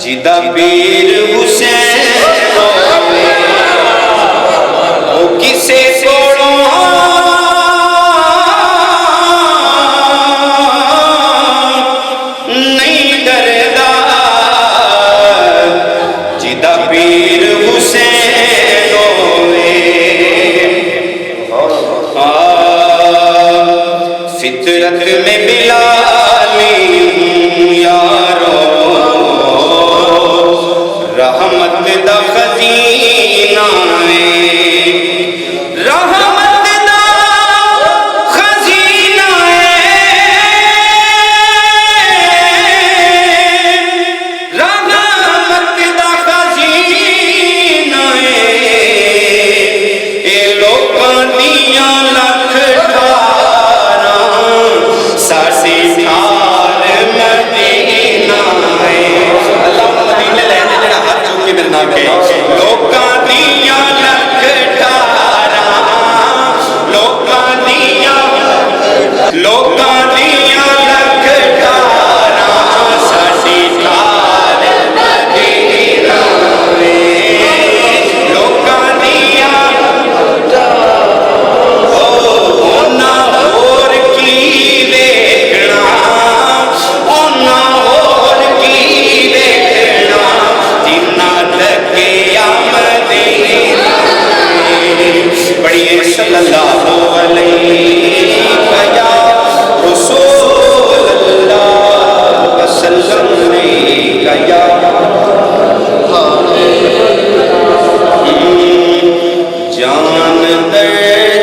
جدا پیر حسین وہ کسے کوڑوں نہیں ڈردا جدا پیر حسین فطرت میں بلالی یارو رحمت دا خزینہ ہے رحمت دا خزینہ ہے رحمت دا خزینہ ہے اے لوکاں دیاں لکھ ٹھارا ساسی ٹھار مدینہ ہے اللہ مدینہ لہنے جڑا ہر چوکی ملنا کے لوکاں دیاں لکھ ٹھارا لوکاں دیاں لکھ ٹھارا ساسی ٹھار مدینہ ہے لوکاں دیاں اونا اور کی ویکھنا اونا اور کی ویکھنا جنہ لگیا مدینہ پڑھیے صلی اللہ علیہ یا رسول اللہ وسلم علیہ یا جان در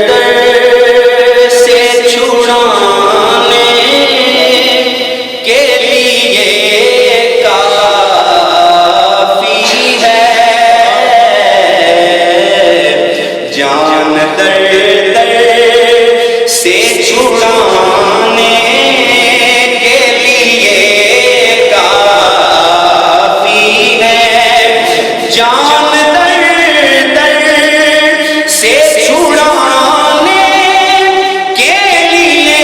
در سے چھڑانے کے لیے کافی ہے جان در در سے چھڑانے کے لیے کافی ہے جان در در سے چھڑانے کے لیے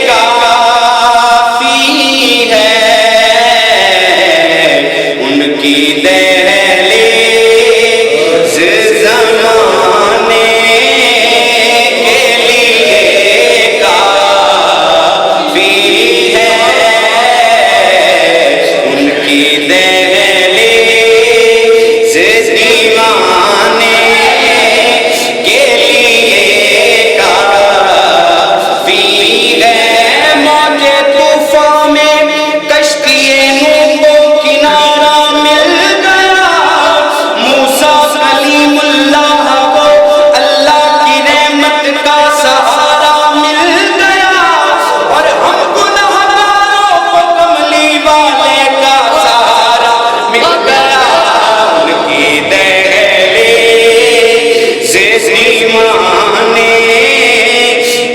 کافی ہے ان کی دہلیز زمانے کے لیے کافی ہے ان کی دہلیز دیوانے کے لیے کافی ہے موجے طوفان میں کشتی نوح کو کنارہ مل گیا موسیٰ کلیم اللہ کو اللہ کی رحمت کا سہارا مل گیا اور ہم گنہگاروں کو کملی والے کا سہارا مل گیا ان کی دہلیز دیوانے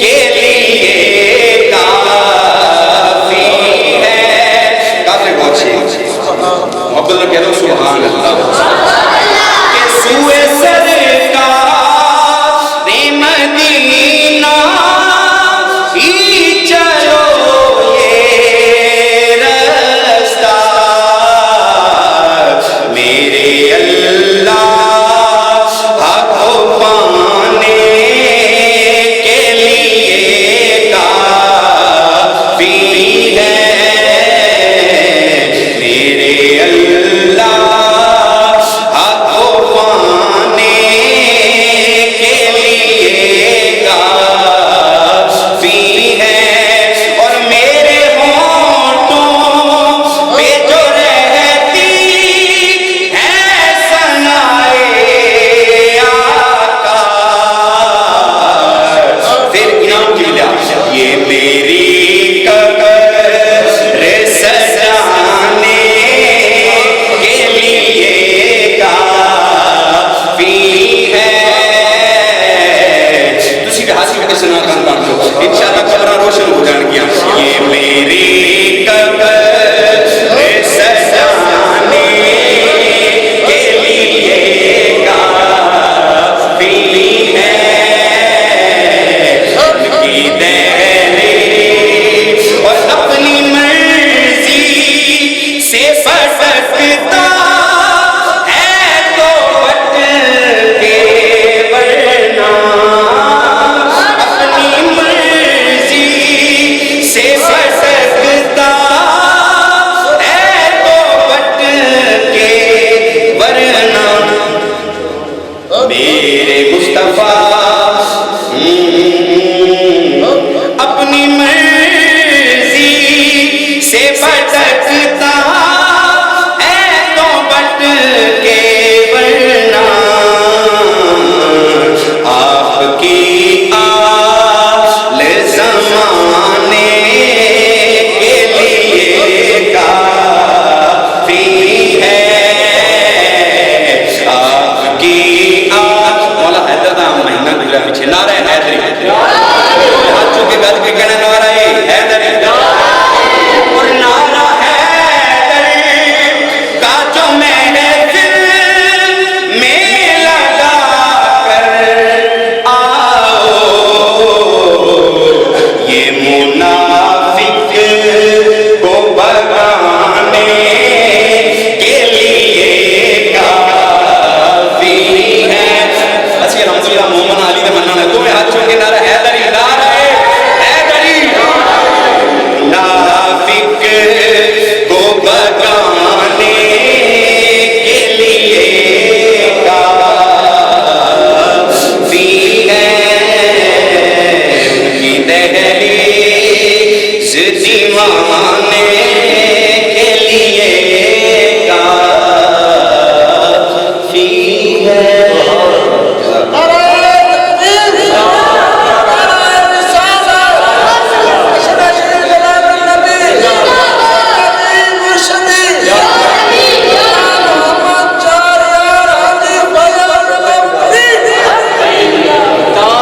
کے لیے کافی ہے کافی بہت اچھی محبت میں کہہ رہا ہوں سبحان اللہ کہ سوئے سرکار مدینہ ہی چلو یہ رستہ میرے اللہ حق کو پانے کے لیے کافی ہے میرے اللہ حق کو پانے کے لیے کافی ہے اور میرے ہونٹوں پہ جو رہتی ہے ثنائے آقا پھر انعام کی لیا یہ میری قبر سجانے کے لیے کافی ہے تسی بھی حاصل کرتے سنا کام کام جو انشاءاللہ قبرہ روشن ہو جان گیا یہ میری قبر سجانے کے لیے کافی ہے ان کی دہلیز اور اپنی مرضی سے فٹک سکتا